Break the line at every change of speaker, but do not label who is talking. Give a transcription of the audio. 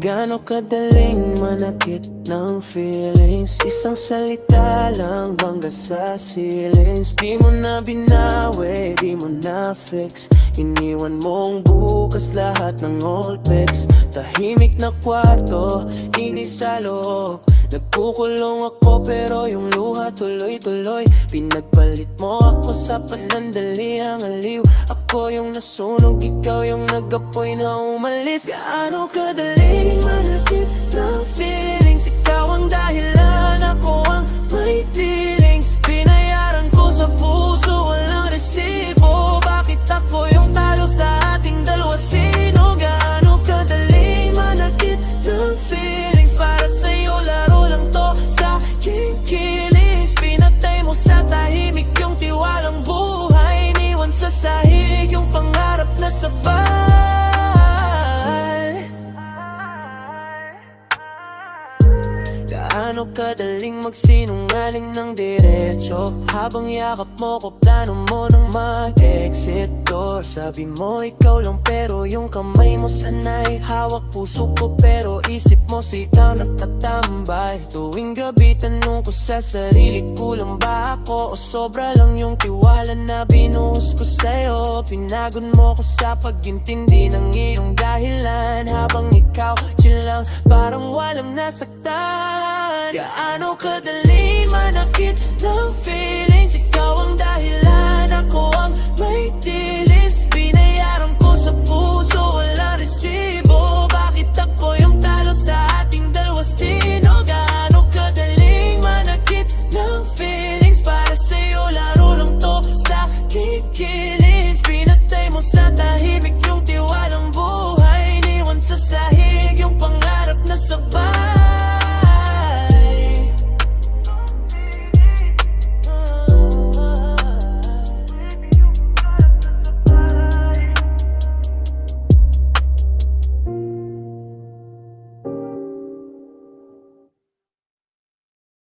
Gaano kadaling manakit ng feelings? Isang salita lang bangga sa ceilings. Di mo na binawi, di mo na fix. Iniwan mong bukas lahat ng old pics. Tahimik na kwarto, hindi sa loob. Nagkukulong ako pero yung luha tuloy-tuloy. Pinagpalit mo ako sa panandaliang aliw. Ako yung nasunog, ikaw yung nag-apoy na umalis. Gaano kadaling manakit ng feelings? Ikaw ang dahilan, ako ang may feelings. Binayaran ko sa puso, walang resibo. Bakit ako yung talo sa ating dalawa? Sino? Gaano kadaling manakit ng feelings? Para sa'yo laro lang to, sa aking kilis. Pinatay mo sa tahimik yung tiwalang buhay. Iniwan sa sahig yung pangarap na sabay. Gaano kadaling magsinungaling ng diretso? Habang yakap mo ko, plano mo nang mag-exit door. Sabi mo ikaw lang pero yung kamay mo sanay hawak puso ko, pero isip mo sitaw nagtatambay. Tuwing gabi tanong ko sa sarili, kulang ba ako o sobra lang yung tiwala na binuhos ko sa'yo? Pinagod mo ko sa pag-intindi ng iyong dahilan, habang ikaw chill lang parang walang nasaktan. Gaano kadali manakit ng feelings? Ikaw ang dahilan,